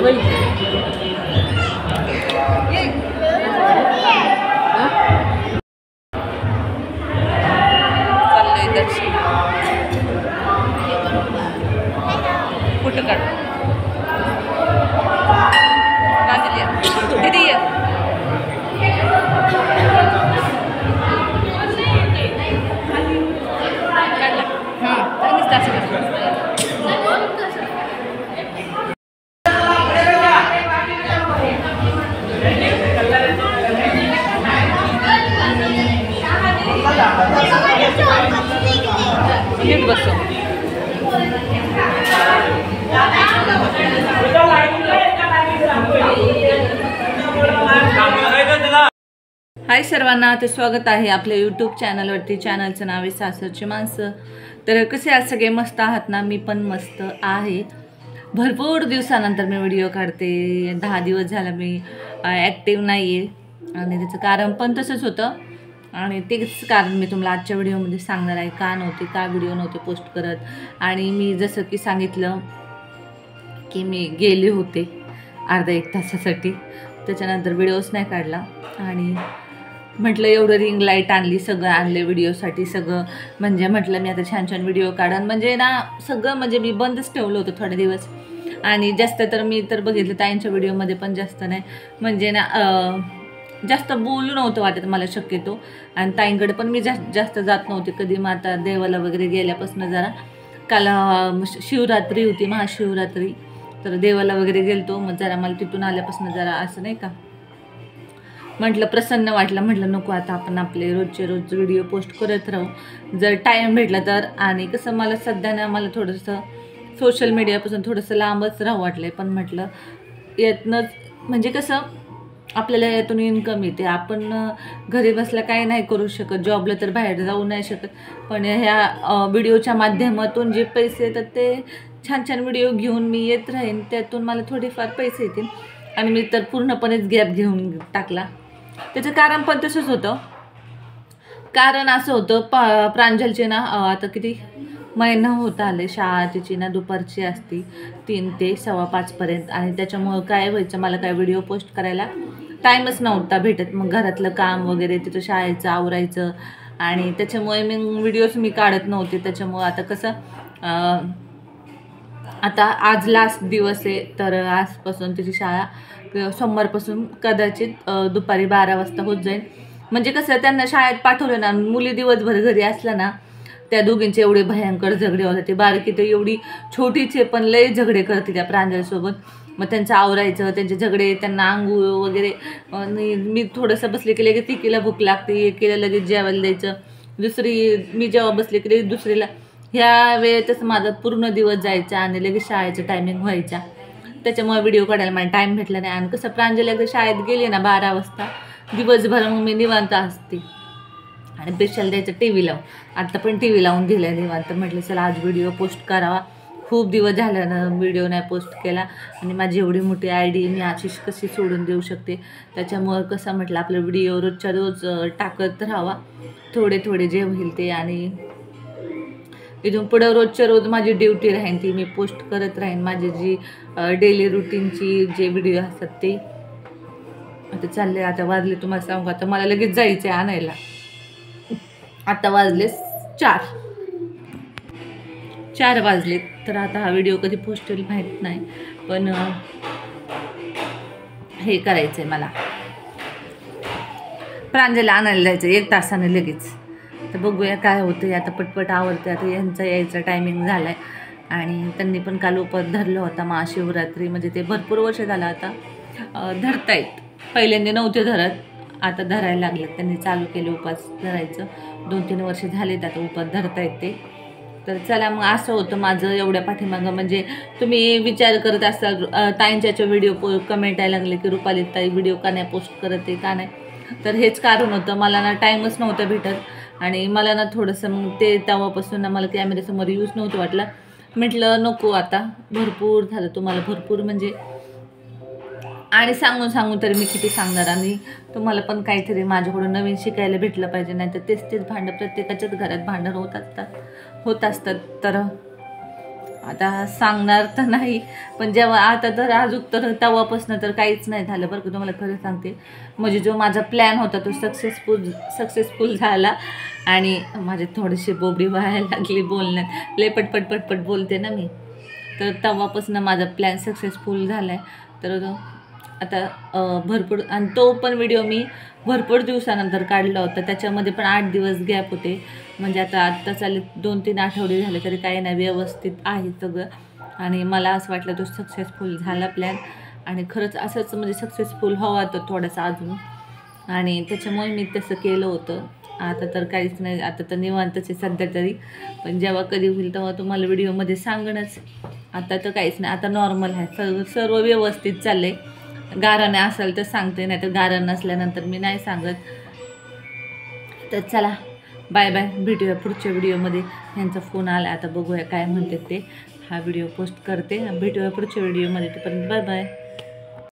चाललंय दर्शन फोटो काढ दीदी बसो हाय सर्वांना, तर स्वागत आहे आपल्या यूट्यूब चॅनलवरती. चॅनलचं नाव आहे सासरची माणसं. तर कसे आज सगळे मस्त आहात ना? मी पण मस्त आहे. भरपूर दिवसानंतर मी व्हिडिओ काढते. 10 दिवस झाला मी ॲक्टिव्ह नाही आहे आणि त्याचं कारण पण तसंच होतं आणि तेच कारण मी तुम्हाला आजच्या व्हिडिओमध्ये सांगणार आहे. का व्हिडिओ नव्हते पोस्ट करत. आणि मी जसं की सांगितलं की मी गेले होते अर्धा एक तासासाठी, त्याच्यानंतर व्हिडिओच नाही काढला. आणि म्हटलं एवढं रिंग लाईट आणली, सगळं आणले व्हिडिओसाठी सगळं, म्हणजे म्हटलं मी आता छान छान व्हिडिओ काढन, म्हणजे ना सगळं म्हणजे मी बंदच ठेवलं होतं थोडे दिवस. आणि जास्त तर मी तर बघितलं ताईंच्या व्हिडिओमध्ये पण जास्त नाही, म्हणजे ना जास्त बोलू नव्हतं वाटत मला शक्यतो. आणि ताईंकडे पण मी जास्त जात नव्हते कधी. मग आता देवाला वगैरे गेल्यापासून जरा, काल शिवरात्री होती, महाशिवरात्री, तर देवाला वगैरे गेलतो. मग जरा मला तिथून आल्यापासून जरा असं नाही का म्हटलं प्रसन्न वाटलं. म्हटलं नको आता आपण आपले रोजचे रोज व्हिडिओ पोस्ट करत राहू जर टाईम भेटला तर. आणि कसं मला सध्या ना मला थोडंसं सोशल मीडियापासून थोडंसं लांबच राहू वाटलं. पण म्हटलं यातनंच म्हणजे कसं आपल्याला यातून इन्कम येते. आपण घरी बसल्या काही नाही करू शकत, जॉबला तर बाहेर जाऊ नाही शकत, पण ह्या व्हिडिओच्या माध्यमातून जे पैसे येतात ते छान छान व्हिडिओ घेऊन मी येत राहीन, त्यातून मला थोडेफार पैसे येतील. आणि मी तर पूर्णपणेच गॅप घेऊन टाकला. त्याचं कारण पण तसंच होतं. कारण असं होतं प्रांजलचे ना आता किती महिना होत आले, शाळा तिची ना दुपारची असती 3 ते 5:15 आणि त्याच्यामुळं काय व्हायचं, मला काय व्हिडिओ पोस्ट करायला टाईमच नव्हता भेटत. मग घरातलं काम वगैरे तिथं शाळेचं आवरायचं आणि त्याच्यामुळे व्हिडिओज मी काढत नव्हते. त्याच्यामुळं आता कसं आता आज लास्ट दिवस आहे, तर आजपासून तिची शाळा सोमवारपासून कदाचित दुपारी 12 वाजता होत जाईल. म्हणजे कसं त्यांना शाळेत पाठवलं ना, मुली दिवसभर घरी असल्या ना, त्या दोघींचे एवढे भयंकर झगडे होते. बारकी तर एवढी छोटीचे पण लय झगडे करते त्या प्रांजलसोबत. मग त्यांचं आवरायचं, त्यांचे झगडे, त्यांना आंघोळ वगैरे. मी थोडंसं बसले की लगेच एकीला भूक लागते, एकीला लगेच जेवायला द्यायचं, दुसरी मी जेव्हा बसले की लगेच दुसरीला. ह्या वेळेतच माझा पूर्ण दिवस जायचा आणि लगेच शाळेचं टायमिंग व्हायचा. त्याच्यामुळे व्हिडिओ काढायला मला टाईम भेटला नाही. आणि कसं प्रांजल एकदा शाळेत गेली ना 12 वाजता, दिवसभर मग मी निवांत असते. आणि पेशाला द्यायचं TV लावून. आता पण TV लावून दिलं निवांत. म्हटलं चला आज व्हिडिओ पोस्ट करावा. खूप दिवस झाल्यानं व्हिडिओ नाही पोस्ट केला आणि माझी एवढी मोठी ID मी अशीच कशी सोडून देऊ शकते. त्याच्यामुळं कसं म्हटलं आपलं व्हिडिओ रोजच्या रोज टाकत राहावा, थोडे थोडे जे होईल ते. आणि इथून पुढं रोजच्या रोज माझी ड्युटी राहीन, ती मी पोस्ट करत राहीन. माझी जी डेली रुटीनची जे व्हिडिओ असतात ते. आता चालले, आता वाजले तुम्हाला सांगू, आता मला लगेच जायचं आहे आणायला. आता वाजले 4 वाजले. तर आता हा व्हिडिओ कधी पोस्ट होईल माहीत नाही, पण हे करायचं आहे मला, प्रांजलला आणायला जायचं 1 तासाने लगेच. तर बघूया काय होतं. आता पटपट आवडते. आता यांचा यायचा टायमिंग झाला आहे. आणि त्यांनी पण काल उपवास धरला होता महाशिवरात्री, म्हणजे ते भरपूर वर्ष झालं आता धरतायत. पहिल्यांदा नव्हते धरत, आता धरायला लागले. त्यांनी चालू केले उपवास धरायचं. 2-3 वर्ष झालेत आता उपवास धरतायत ते. तर चला मग असं होतं माझं एवढ्या पाठीमागं. म्हणजे तुम्ही विचार करत असाल ताईंच्या व्हिडिओ कमेंट यायला लागले की रुपाली ताई व्हिडिओ का नाही पोस्ट करत आहे, का नाही. तर हेच कारण होतं, मला ना टाईमच नव्हता भेटत. आणि मला ना थोडंसं मग ते तेव्हापासून ना मला कॅमेऱ्यासमोर यूज नव्हतं वाटलं. म्हटलं नको आता, भरपूर झालं तुम्हाला, भरपूर म्हणजे. आणि सांगून तर मी किती सांगणार. आणि तुम्हाला पण काहीतरी माझ्याकडून नवीन शिकायला भेटलं पाहिजे. नाही तर तेच भांडं प्रत्येकाच्याच घरात भांडण होत असतात. तर आता सांगणार तर नाही, पण जेव्हा आता तर अजून तर तेव्हापासून तर काहीच नाही झालं बरं का, तुम्हाला खरं सांगते. म्हणजे जो माझा प्लॅन होता तो सक्सेसफुल झाला. आणि माझे थोडीशी बोबडी व्हायला लागली बोलण्यात, लय पटपट पटपट बोलते ना मी, तर तेव्हापासून माझा प्लॅन सक्सेसफुल झाला आहे. तर आता भरपूर, आणि तो पण व्हिडिओ मी भरपूर दिवसानंतर काढला होता, त्याच्यामध्ये पण 8 दिवस गॅप होते. म्हणजे आता चालेल 2-3 आठवडे झाले तरी काही नाही, व्यवस्थित आहे सगळं. आणि मला असं वाटलं तो सक्सेसफुल झाला प्लॅन, आणि खरंच असंच म्हणजे सक्सेसफुल हवा तो थोडासा अजून, आणि त्याच्यामुळे मी तसं केलं होतं. आता तर काहीच नाही, आता तर निवांतच आहे सध्या तरी, पण जेव्हा कधी होईल तेव्हा तुम्हाला व्हिडिओमध्ये सांगणंच. आता तर काहीच नाही, आता नॉर्मल आहे, सर्व व्यवस्थित चाललं आहे. गारण असेल तर सांगते, नाही तर गारण नसल्यानंतर मी नाही सांगत. तर चला, बाय बाय, भेटूया पुढच्या व्हिडिओमध्ये. ह्यांचा फोन आला, आता बघूया काय म्हणते ते. हा व्हिडिओ पोस्ट करते, भेटूया पुढच्या व्हिडिओमध्ये. तोपर्यंत बाय बाय.